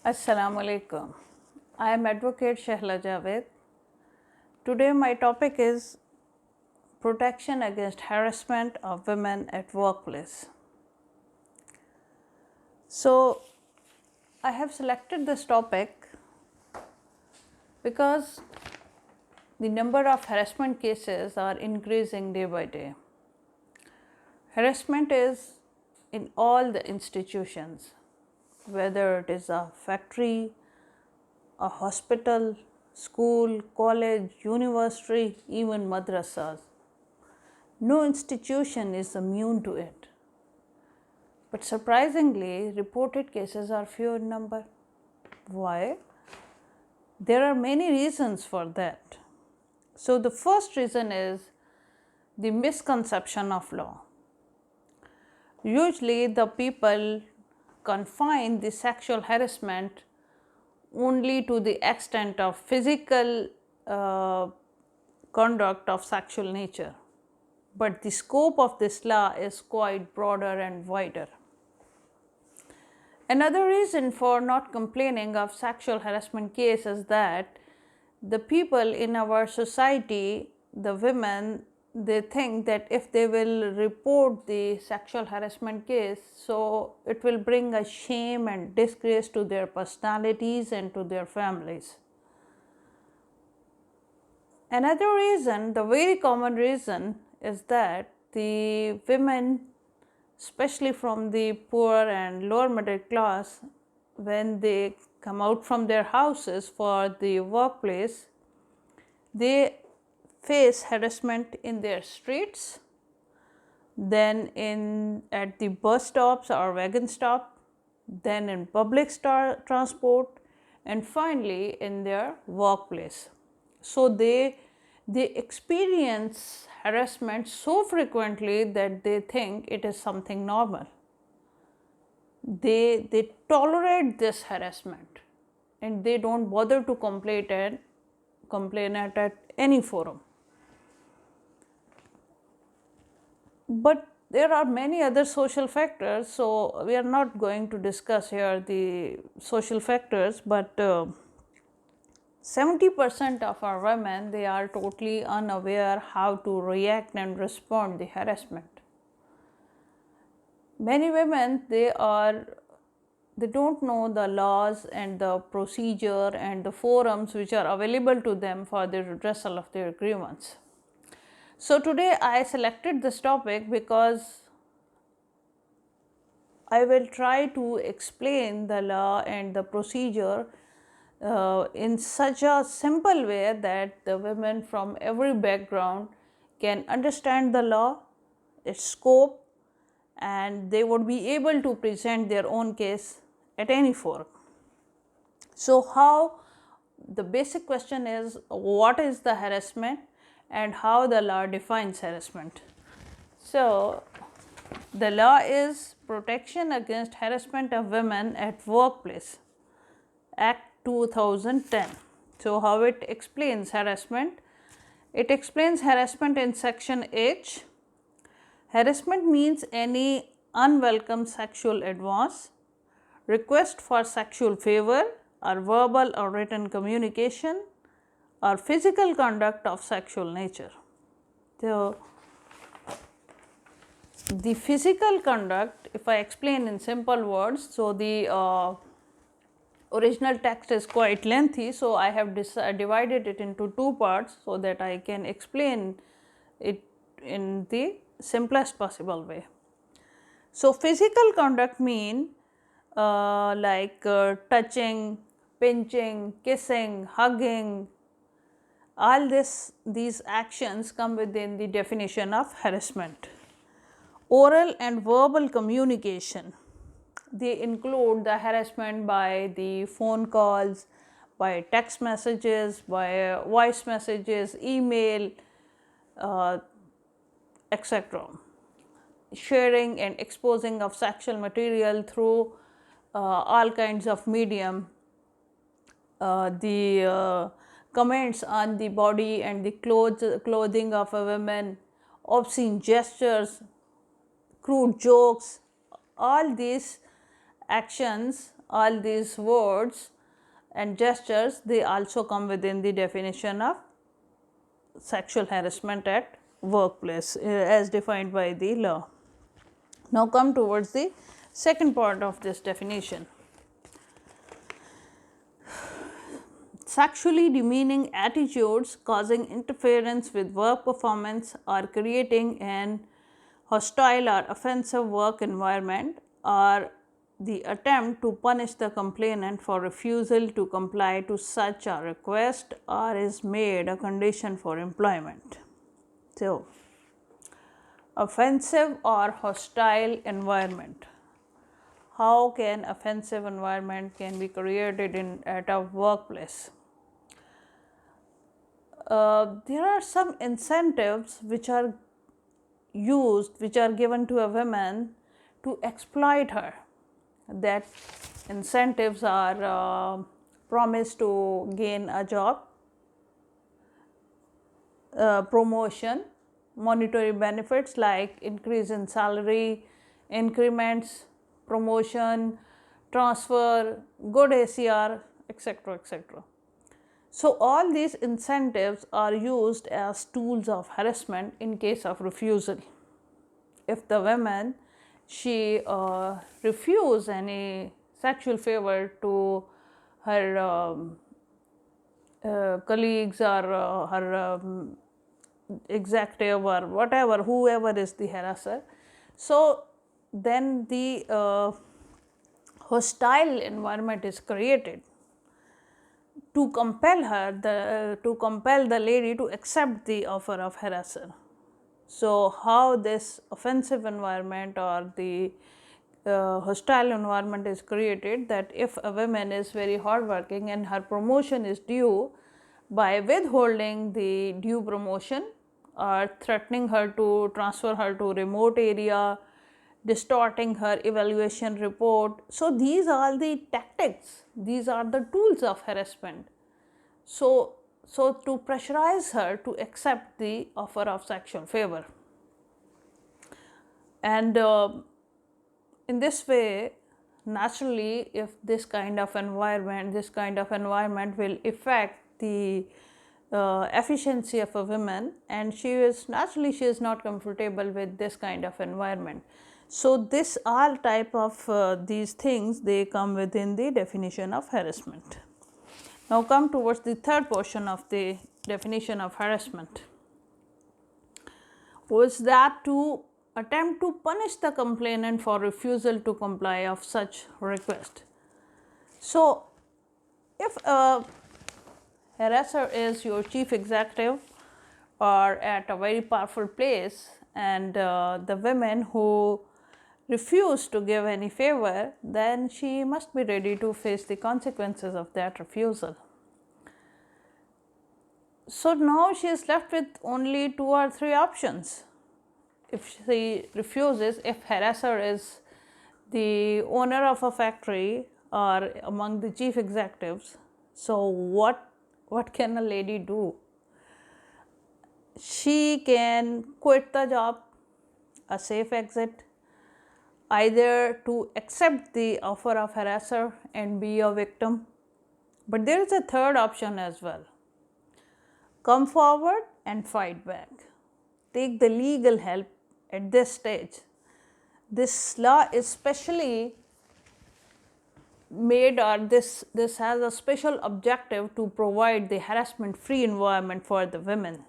Assalamu alaikum. I am Advocate Shehla Javed. Today my topic is protection against harassment of women at workplace. So I have selected this topic because the number of harassment cases are increasing day by day. Harassment is in all the institutions, whether it is a factory, a hospital, school, college, university, even madrasas. No institution is immune to it. But surprisingly, reported cases are few in number. Why? There are many reasons for that. So, the first reason is the misconception of law. Usually, the people confine the sexual harassment only to the extent of physical conduct of sexual nature, but the scope of this law is quite broader and wider. Another reason for not complaining of sexual harassment case is that the people in our society, the women, they think that if they will report the sexual harassment case, so it will bring a shame and disgrace to their personalities and to their families. Another reason, the very common reason, is that the women, especially from the poor and lower middle class, when they come out from their houses for the workplace, they face harassment in their streets, then at the bus stops or wagon stop, then in public transport, and finally in their workplace. So they experience harassment so frequently that they think it is something normal. They tolerate this harassment and they don't bother to complain at any forum. But there are many other social factors, so we are not going to discuss here the social factors, but 70% of our women, they are totally unaware how to react and respond the harassment. Many women, they don't know the laws and the procedure and the forums which are available to them for the redressal of their grievance. So today I selected this topic because I will try to explain the law and the procedure in such a simple way that the women from every background can understand the law, its scope, and they would be able to present their own case at any forum. So the basic question is, what is the harassment and how the law defines harassment? So the law is Protection Against Harassment of Women at Workplace, Act 2010. So how it explains harassment? It explains harassment in section H. Harassment means any unwelcome sexual advance, request for sexual favor, or verbal or written communication, or physical conduct of sexual nature. So the physical conduct, if I explain in simple words, so the original text is quite lengthy, so I have divided it into two parts so that I can explain it in the simplest possible way. So physical conduct mean like touching, pinching, kissing, hugging. All these actions come within the definition of harassment. Oral and verbal communication, they include the harassment by the phone calls, by text messages, by voice messages, email, etc. Sharing and exposing of sexual material through all kinds of medium, the comments on the body and the clothing of a woman, obscene gestures, crude jokes, all these actions all these words and gestures, they also come within the definition of sexual harassment at workplace as defined by the law. Now come towards the second part of this definition. Sexually demeaning attitudes causing interference with work performance or creating an hostile or offensive work environment, or the attempt to punish the complainant for refusal to comply to such a request or is made a condition for employment. So, offensive or hostile environment. How can offensive environment can be created at a workplace? There are some incentives which are used, which are given to a woman to exploit her. That incentives are promise to gain a job, promotion, monetary benefits like increase in salary, increments, promotion, transfer, good ACR, etc., etc. So, all these incentives are used as tools of harassment in case of refusal. If the woman she refuse any sexual favor to her colleagues or her executive or whatever, whoever is the harasser, so then the hostile environment is created to compel her, to compel the lady to accept the offer of harasser. So, how this offensive environment or the hostile environment is created, that if a woman is very hardworking and her promotion is due, by withholding the due promotion or threatening her to transfer her to remote area, distorting her evaluation report. So, these are the tactics, these are the tools of harassment. So, to pressurize her to accept the offer of sexual favor. And in this way, naturally, if this kind of environment will affect the efficiency of a woman, and she is not comfortable with this kind of environment. So, this all type of these things, they come within the definition of harassment. Now, come towards the third portion of the definition of harassment, was that to attempt to punish the complainant for refusal to comply of such request. So, if a harasser is your chief executive or at a very powerful place, and the women who refuse to give any favor, then she must be ready to face the consequences of that refusal. So, now she is left with only 2 or 3 options. If she refuses, if harasser is the owner of a factory or among the chief executives, so what can a lady do? She can quit the job, a safe exit, either to accept the offer of harasser and be a victim. But there is a third option as well. Come forward and fight back. Take the legal help at this stage. This law is specially made, or this has a special objective to provide the harassment free environment for the women.